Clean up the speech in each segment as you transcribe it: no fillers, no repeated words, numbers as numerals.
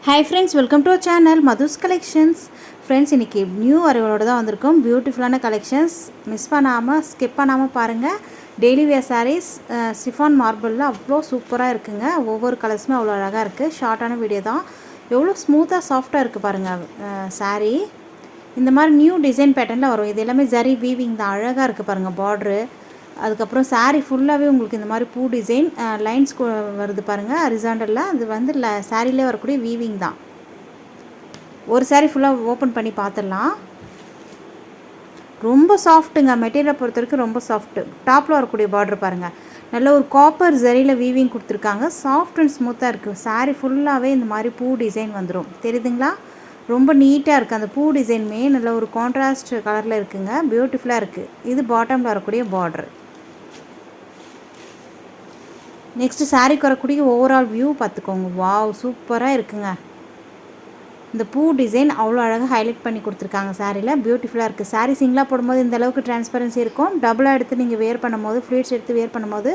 Hi friends, welcome to our channel Madhu's collections. Friends, இன்றைக்கி new அரைவலோடு தான் வந்திருக்கோம். பியூட்டிஃபுல்லான கலெக்ஷன்ஸ் மிஸ் பண்ணாமல் ஸ்கிப் பண்ணாமல் பாருங்கள். டெய்லி வேர் சாரீஸ் சிஃபான் மார்பிளில் அவ்வளோ சூப்பராக இருக்குங்க. ஒவ்வொரு கலர்ஸுமே அவ்வளோ அழகாக இருக்குது. ஷார்ட்டான வீடியோ தான். எவ்வளோ ஸ்மூத்தாக சாஃப்டாக இருக்குது பாருங்கள் சாரீ. இந்த மாதிரி நியூ டிசைன் பேட்டர்னில் வரும். இது எல்லாமே ஜரி வீவிங் தான். அழகாக இருக்குது பாருங்கள் பார்ட்ரு. அதுக்கப்புறம் சாரீ ஃபுல்லாகவே உங்களுக்கு இந்த மாதிரி பூ டிசைன் லைன்ஸ் வருது பாருங்கள் ஹரிசாண்டலில். அது வந்து சாரீலே வரக்கூடிய வீவிங் தான். ஒரு சாரீ ஃபுல்லாக ஓப்பன் பண்ணி பார்த்துடலாம். ரொம்ப சாஃப்ட்டுங்க. மெட்டீரியலை பொறுத்த வரைக்கும் ரொம்ப சாஃப்ட்டு. டாப்பில் வரக்கூடிய பார்டர் பாருங்கள், நல்ல ஒரு காப்பர் ஜரியில் வீவிங் கொடுத்துருக்காங்க. சாஃப்ட் அண்ட் ஸ்மூத்தாக இருக்குது. சாரீ ஃபுல்லாகவே இந்த மாதிரி பூ டிசைன் வந்துடும். தெரியுதுங்களா? ரொம்ப நீட்டாக இருக்குது. அந்த பூ டிசைனுமே நல்ல ஒரு கான்ட்ராஸ்ட் கலரில் இருக்குங்க. பியூட்டிஃபுல்லாக இருக்குது. இது பாட்டமில் வரக்கூடிய பார்டர். நெக்ஸ்ட்டு சாரீக்கு வரக்கூடிய ஓவரால் வியூ பார்த்துக்கோங்க. வாவ், சூப்பராக இருக்குங்க. இந்த பூ டிசைன் அவ்வளோ அழகாக ஹைலைட் பண்ணி கொடுத்துருக்காங்க சாரியில். பியூட்டிஃபுல்லாக இருக்குது. சாரீ சிங்கிளாக போடும்போது இந்த அளவுக்கு டிரான்ஸ்பரன்சி இருக்கும். டபுளாக எடுத்து நீங்கள் வேர் பண்ணும்போது, ஃப்ளீட்ஸ் எடுத்து வேர் பண்ணும்போது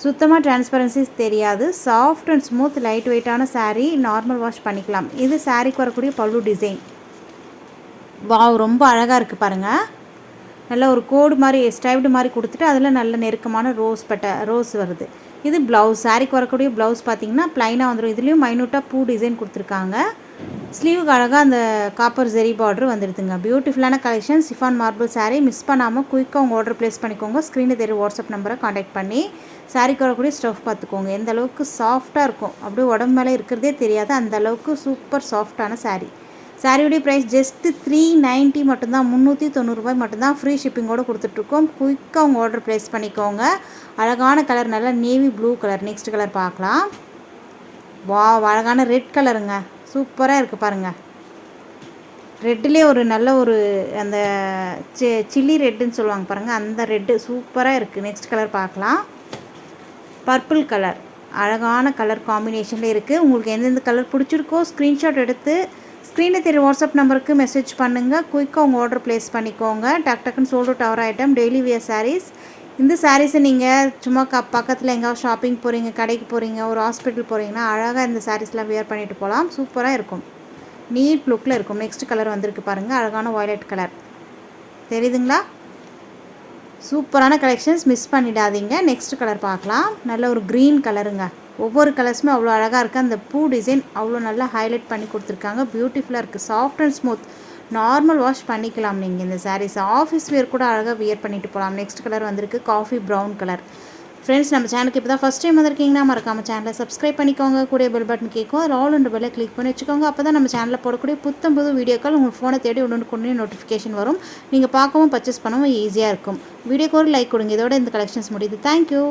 சுத்தமாக டிரான்ஸ்பரன்சி தெரியாது. சாஃப்ட் அண்ட் ஸ்மூத் லைட் வெயிட்டான சாரீ. நார்மல் வாஷ் பண்ணிக்கலாம். இது சாரீக்கு வரக்கூடிய பல்லு டிசைன். வாவ், ரொம்ப அழகாக இருக்குது பாருங்கள். நல்ல ஒரு கோடு மாதிரி ஸ்டைப்டு மாதிரி கொடுத்துட்டு அதில் நல்ல நெருக்கமான ரோஸ் வருது. இது ப்ளவுஸ். சாரீக்கு வரக்கூடிய ப்ளவுஸ் பார்த்திங்கன்னா ப்ளைனாக வந்துடும். இதுலேயும் மைனூட்டாக பூ டிசைன் கொடுத்துருக்காங்க. ஸ்லீவுக்கு அழகாக அந்த காப்பர் ஜெரி பார்டர் வந்துடுதுங்க. பியூட்டிஃபுல்லான collection. Chiffon marble sari. Miss பண்ணாமல் குயிக்காக உங்கள் ஆர்டர் ப்ளேஸ் பண்ணிக்கோங்க. ஸ்க்ரீனில் தெரிய வாட்ஸ்அப் நம்பரை காண்டாக்ட் பண்ணி சாரீக்கு வரக்கூடிய ஸ்டஃப் பார்த்துக்கோங்க. எந்த அளவுக்கு சாஃப்டாக இருக்கும், அப்படியே உடம்பு மேலே இருக்கிறதே தெரியாது. அந்த அளவுக்கு சூப்பர் சாஃப்டான சாரீ. சாரியுடைய ப்ரைஸ் ஜஸ்ட்டு 390 மட்டும்தான். 390 ரூபாய் மட்டும்தான். ஃப்ரீ ஷிப்பிங்கோடு கொடுத்துட்ருக்கோம். குயிக்காக உங்கள் ஆர்டர் ப்ளேஸ் பண்ணிக்கோங்க. அழகான கலர், நல்லா navy blue colour. Next colour பார்க்கலாம். வா, அழகான ரெட் கலருங்க. சூப்பராக இருக்குது பாருங்கள். ரெட்டிலே ஒரு நல்ல ஒரு அந்த சில்லி ரெட்டுன்னு சொல்லுவாங்க பாருங்கள், அந்த ரெட்டு சூப்பராக இருக்குது. நெக்ஸ்ட் கலர் பார்க்கலாம். Purple colour. அழகான கலர் காம்பினேஷனில் இருக்குது. உங்களுக்கு எந்தெந்த கலர் பிடிச்சிருக்கோ ஸ்க்ரீன்ஷாட் எடுத்து ஸ்க்ரீனில் தெரிய வாட்ஸ்அப் நம்பருக்கு மெசேஜ் பண்ணுங்கள். குயிக்காக உங்கள் ஆர்டர் ப்ளேஸ் பண்ணிக்கோங்க. டக்குன்னு சோல்ட் அவுட் ஆகிற ஐட்டம். Daily wear saris. இந்த சாரீஸை நீங்கள் சும்மா பக்கத்தில் எங்கேயாவது ஷாப்பிங் போகிறீங்க, கடைக்கு போகிறீங்க, ஒரு ஹாஸ்பிட்டல் போகிறீங்கன்னா அழகாக இந்த சாரீஸ்லாம் வியர் பண்ணிட்டு போகலாம். சூப்பராக இருக்கும். நீட் லுக்கில் இருக்கும். நெக்ஸ்ட் கலர் வந்திருக்கு பாருங்கள், அழகான வயலட் கலர். தெரியுதுங்களா? சூப்பரான கலெக்ஷன்ஸ், மிஸ் பண்ணிடாதீங்க. நெக்ஸ்ட் கலர் பார்க்கலாம். நல்ல ஒரு க்ரீன் கலருங்க. ஒவ்வொரு கலர்ஸுமே அவ்வளோ அழகாக இருக்குது. அந்த பூ டிசைன் அவ்வளோ நல்லா ஹைலைட் பண்ணி கொடுத்துருக்காங்க. பியூட்டிஃபுல்லாக இருக்குது. Soft and smooth. Normal wash பண்ணிக்கலாம் நீங்கள் இந்த சாரீஸ். ஆஃபீஸ் வேர் கூட அழகாக வியர் பண்ணிட்டு போகலாம். நெக்ஸ்ட் கலர் வந்திருக்கு காஃபி ப்ரௌன் கலர். ஃப்ரெண்ட்ஸ், நம்ம சேனலுக்கு இப்போ தான் ஃபஸ்ட் டைம் வந்திருக்கீங்கன்னா மறக்காமல் சேனலை சப்ஸ்கிரைப் பண்ணிக்கோங்க. கூடிய பெல் பட்டன் கேட்கும். அதில் ஆல் அண்ட் பெல்லை கிளிக் பண்ணி வச்சுக்கோங்க. அப்போ தான் நம்ம சேனலில் போடக்கூடிய புது வீடியோக்கள் உங்கள் ஃபோனை தேடி ஒன்று நோட்டிஃபிகேஷன் வரும். நீங்கள் பார்க்கவும் பர்ச்சேஸ் பண்ணவும் ஈஸியாக இருக்கும். வீடியோக்கு ஒரு லைக் கொடுங்க. இதோட இந்த கலெக்ஷன்ஸ் முடியுது. தேங்க்யூ.